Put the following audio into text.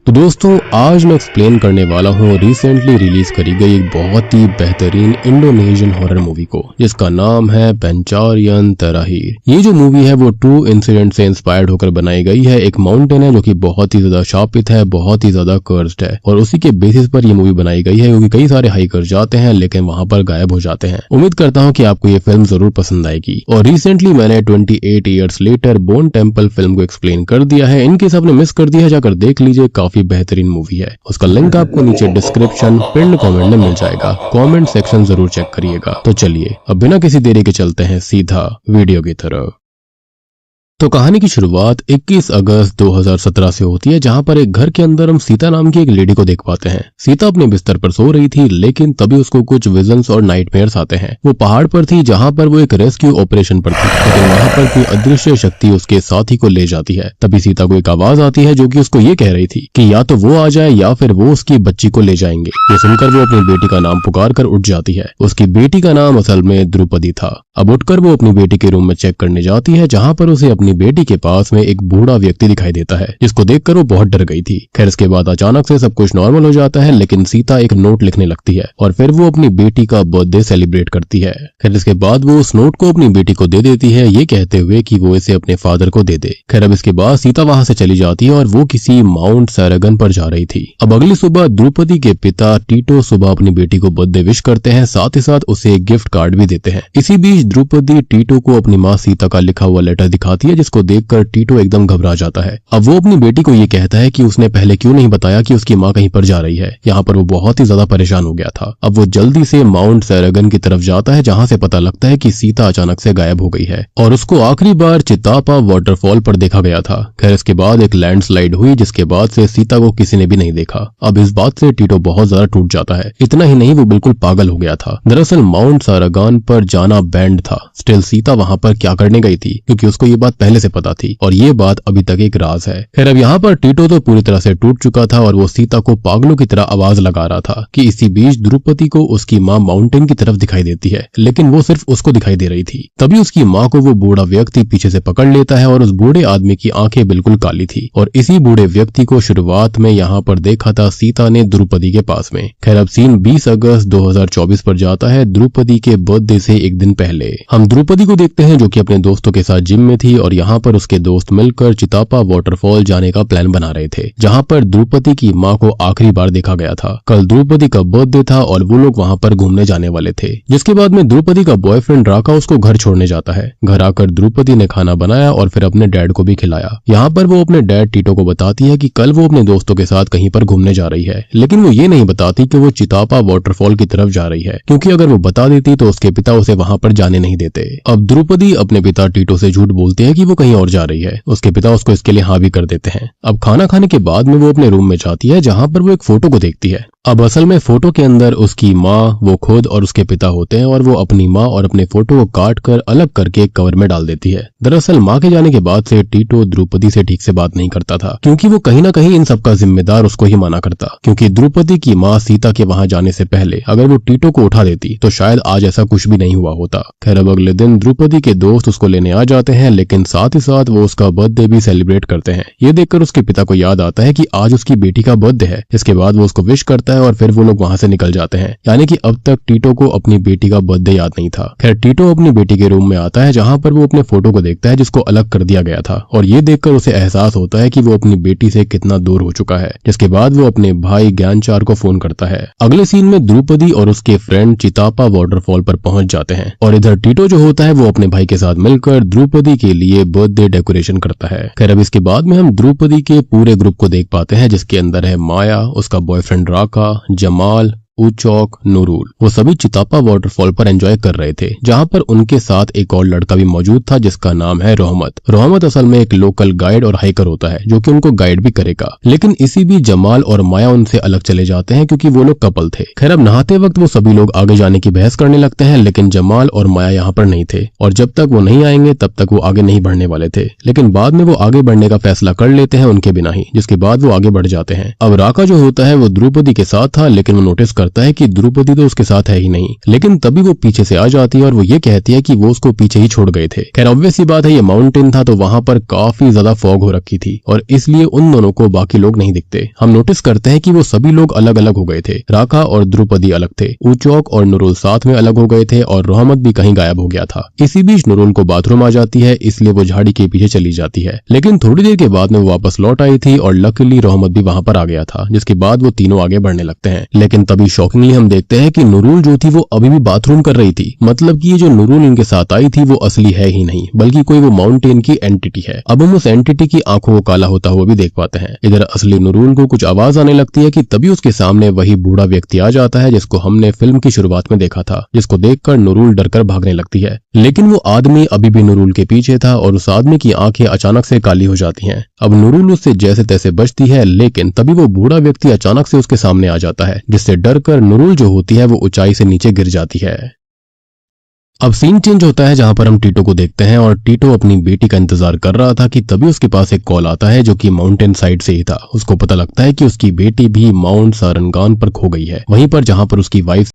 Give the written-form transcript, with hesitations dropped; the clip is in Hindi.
तो दोस्तों आज मैं एक्सप्लेन करने वाला हूँ रिसेंटली रिलीज करी गई एक बहुत ही बेहतरीन इंडोनेशियन हॉरर मूवी को, जिसका नाम है पेंचारियन तराहीर। ये जो मूवी है वो ट्रू इंसिडेंट से इंस्पायर्ड होकर बनाई गई है। एक माउंटेन है जो कि बहुत ही ज्यादा शापित है, बहुत ही ज्यादा कर्स्ड है, और उसी के बेसिस पर ये मूवी बनाई गई है, क्योंकि कई सारे हाइकर्स जाते हैं लेकिन वहां पर गायब हो जाते हैं। उम्मीद करता हूँ कि आपको ये फिल्म जरूर पसंद आएगी। और रिसेंटली मैंने 28 years later bone temple film को एक्सप्लेन कर दिया है। इनकेस आपने मिस कर दिया है जाकर देख लीजिए, काफी बेहतरीन मूवी है। उसका लिंक आपको नीचे डिस्क्रिप्शन पिन कमेंट में मिल जाएगा। कमेंट सेक्शन जरूर चेक करिएगा। तो चलिए अब बिना किसी देरी के चलते हैं सीधा वीडियो की तरफ। तो कहानी की शुरुआत 21 अगस्त 2017 से होती है, जहां पर एक घर के अंदर हम सीता नाम की एक लेडी को देख पाते हैं। सीता अपने बिस्तर पर सो रही थी, लेकिन तभी उसको कुछ विजन्स और नाइटमेयर्स आते हैं। वो पहाड़ पर थी जहां पर वो एक रेस्क्यू ऑपरेशन पर थी, लेकिन वहां पर कोई अदृश्य शक्ति उसके साथी को ले जाती है। तभी सीता को एक आवाज आती है जो कि उसको ये कह रही थी कि या तो वो आ जाए या फिर वो उसकी बच्ची को ले जाएंगे। ये सुनकर वो अपनी बेटी का नाम पुकार कर उठ जाती है। उसकी बेटी का नाम असल में द्रुपदी था। अब उठकर वो अपनी बेटी के रूम में चेक करने जाती है, जहां पर उसे अपनी बेटी के पास में एक बूढ़ा व्यक्ति दिखाई देता है, जिसको देखकर वो बहुत डर गई थी। खैर इसके बाद अचानक से सब कुछ नॉर्मल हो जाता है, लेकिन सीता एक नोट लिखने लगती है और फिर वो अपनी बेटी का बर्थडे सेलिब्रेट करती है। खैर इसके बाद वो उस नोट को अपनी बेटी को दे देती है, ये कहते हुए कि वो इसे अपने फादर को दे दे। खैर अब इसके बाद सीता वहां से चली जाती है और वो किसी माउंट सैरागन पर जा रही थी। अब अगली सुबह द्रुपदी के पिता टीटो सुबह अपनी बेटी को बर्थडे विश करते हैं, साथ ही साथ उसे एक गिफ्ट कार्ड भी देते हैं। इसी बीच द्रुपदी टीटो को अपनी माँ सीता का लिखा हुआ लेटर दिखाती है, जिसको देखकर टीटो एकदम घबरा जाता है। अब वो अपनी बेटी को ये कहता है कि उसने पहले क्यों नहीं बताया कि उसकी माँ कहीं पर जा रही है। यहाँ पर वो बहुत ही ज्यादा परेशान हो गया था। अब वो जल्दी से माउंट सैरागन की तरफ जाता है, जहाँ से पता लगता है कि सीता अचानक से गायब हो गई है और उसको आखिरी बार चितापा वाटरफॉल पर देखा गया था। खैर इसके बाद एक लैंडस्लाइड हुई, जिसके बाद से सीता को किसी ने भी नहीं देखा। अब इस बात से टीटो बहुत ज्यादा टूट जाता है। इतना ही नहीं, वो बिल्कुल पागल हो गया था। दरअसल माउंट सैरागन पर जाना बैंड था। स्टिल सीता वहां पर क्या करने गई थी, क्योंकि उसको ये बात पहले से पता थी और ये बात अभी तक एक राज है। खैर अब यहाँ पर टीटो तो पूरी तरह से टूट चुका था और वो सीता को पागलों की तरह आवाज लगा रहा था कि इसी बीच द्रुपदी को उसकी माँ माउंटेन की तरफ दिखाई देती है, लेकिन वो सिर्फ उसको दिखाई दे रही थी। तभी उसकी माँ को वो बूढ़ा व्यक्ति पीछे से पकड़ लेता है और उस बूढ़े आदमी की आंखें बिल्कुल काली थी। और इसी बूढ़े व्यक्ति को शुरुआत में यहाँ पर देखा था सीता ने द्रुपदी के पास में। खैर अब सीन 20 अगस्त 2024 पर जाता है, द्रुपदी के बर्थडे से एक दिन पहले। हम द्रुपदी को देखते हैं जो कि अपने दोस्तों के साथ जिम में थी और यहाँ पर उसके दोस्त मिलकर चितापा वाटरफॉल जाने का प्लान बना रहे थे, जहाँ पर द्रुपदी की माँ को आखिरी बार देखा गया था। कल द्रुपदी का बर्थडे था और वो लोग वहाँ पर घूमने जाने वाले थे, जिसके बाद में द्रुपदी का बॉयफ्रेंड राका उसको घर छोड़ने जाता है। घर आकर द्रुपदी ने खाना बनाया और फिर अपने डैड को भी खिलाया। यहाँ पर वो अपने डैड टीटो को बताती है कि कल वो अपने दोस्तों के साथ कहीं पर घूमने जा रही है, लेकिन वो ये नहीं बताती कि वो चितापा वाटरफॉल की तरफ जा रही है, क्योंकि अगर वो बता देती तो उसके पिता उसे वहां पर जाने नहीं देते। अब द्रुपदी अपने पिता टीटो से झूठ बोलती है कि वो कहीं और जा रही है। उसके पिता उसको इसके लिए हाँ भी कर देते हैं। अब खाना खाने के बाद में वो अपने रूम में जाती है, जहां पर वो एक फोटो को देखती है। अब असल में फोटो के अंदर उसकी माँ, वो खुद और उसके पिता होते हैं और वो अपनी माँ और अपने फोटो को काट कर अलग करके एक कवर में डाल देती है। दरअसल माँ के जाने के बाद से टीटो द्रुपदी से ठीक से बात नहीं करता था, क्योंकि वो कहीं ना कहीं इन सब का जिम्मेदार उसको ही माना करता। क्योंकि द्रुपदी की माँ सीता के वहां जाने से पहले अगर वो टीटो को उठा देती तो शायद आज ऐसा कुछ भी नहीं हुआ होता। खैर अब अगले दिन द्रुपदी के दोस्त उसको लेने आ जाते हैं, लेकिन साथ ही साथ वो उसका बर्थडे भी सेलिब्रेट करते हैं। ये देखकर उसके पिता को याद आता है कि आज उसकी बेटी का बर्थडे है। इसके बाद वो उसको विश करता है और फिर वो लोग वहां से निकल जाते हैं। यानी कि अब तक टीटो को अपनी बेटी का बर्थडे याद नहीं था। खैर टीटो अपनी बेटी के रूम में आता है, जहां पर वो अपने फोटो को देखता है जिसको अलग कर दिया गया था, और ये देखकर उसे एहसास होता है कि वो अपनी बेटी से कितना दूर हो चुका है। जिसके बाद वो अपने भाई ज्ञानचार को फोन करता है। अगले सीन में द्रुपदी और उसके फ्रेंड चितापा वाटरफॉल पर पहुंच जाते हैं और इधर टीटो जो होता है वो अपने भाई के साथ मिलकर द्रुपदी के लिए बर्थडे डेकोरेशन करता है। खैर अब इसके बाद में हम द्रुपदी के पूरे ग्रुप को देख पाते हैं, जिसके अंदर है माया, उसका बॉयफ्रेंड राका, जमाल, ऊचौक, नूरुल। वो सभी चितापा वाटरफॉल पर एंजॉय कर रहे थे, जहां पर उनके साथ एक और लड़का भी मौजूद था जिसका नाम है रोहमत। रोहमत असल में एक लोकल गाइड और हाइकर होता है जो कि उनको गाइड भी करेगा। लेकिन इसी बीच जमाल और माया उनसे अलग चले जाते हैं, क्योंकि वो लोग कपल थे। खैर अब नहाते वक्त वो सभी लोग आगे जाने की बहस करने लगते हैं, लेकिन जमाल और माया यहाँ पर नहीं थे और जब तक वो नहीं आएंगे तब तक वो आगे नहीं बढ़ने वाले थे। लेकिन बाद में वो आगे बढ़ने का फैसला कर लेते हैं उनके बिना ही, जिसके बाद वो आगे बढ़ जाते हैं। अब राका जो होता है वो द्रुपदी के साथ था, लेकिन वो नोटिस कर करता है कि द्रौपदी तो उसके साथ है ही नहीं, लेकिन तभी वो पीछे से आ जाती है और वो ये कहती है कि वो उसको पीछे ही छोड़ गए थे। खैर ऑब्वियस सी बात है, ये माउंटेन था तो वहां पर काफी ज्यादा फॉग हो रखी थी और इसलिए उन दोनों को बाकी लोग नहीं दिखते। हम नोटिस करते हैं कि वो सभी लोग अलग अलग हो गए थे। राका और द्रौपदी अलग थे, ऊचौक और नुरुल साथ में अलग हो गए थे और रोहमत भी कहीं गायब हो गया था। इसी बीच नुरुल को बाथरूम आ जाती है, इसलिए वो झाड़ी के पीछे चली जाती है, लेकिन थोड़ी देर के बाद में वो वापस लौट आई थी और लकीली रोहमत भी वहां पर आ गया था, जिसके बाद वो तीनों आगे बढ़ने लगते हैं। लेकिन तभी शॉकिंगली हम देखते हैं कि नुरुल जो थी वो अभी भी बाथरूम कर रही थी। मतलब कि ये जो नुरुल इनके साथ आई थी वो असली है ही नहीं, बल्कि कोई वो माउंटेन की एंटिटी है। अब हम उस एंटिटी की आंखों को काला होता हुआ भी देख पाते हैं। इधर असली नुरुल को कुछ आवाज आने लगती है कि तभी उसके सामने वही बूढ़ा व्यक्ति आ जाता है जिसको हमने फिल्म की शुरुआत में देखा था, जिसको देखकर नुरुल डरकर भागने लगती है। लेकिन वो आदमी अभी भी नुरुल के पीछे था और उस आदमी की आंखें अचानक से काली हो जाती हैं। अब नुरुल उससे जैसे तैसे बचती है, लेकिन तभी वो बूढ़ा व्यक्ति अचानक से उसके सामने आ जाता है, जिससे डरकर नुरुल जो होती है वो ऊंचाई से नीचे गिर जाती है। अब सीन चेंज होता है जहां पर हम टीटो को देखते हैं और टीटो अपनी बेटी का इंतजार कर रहा था कि तभी उसके पास एक कॉल आता है जो कि माउंटेन साइड से ही था। उसको पता लगता है कि उसकी बेटी भी माउंट सारंगान पर खो गई है, वहीं पर जहां पर उसकी वाइफ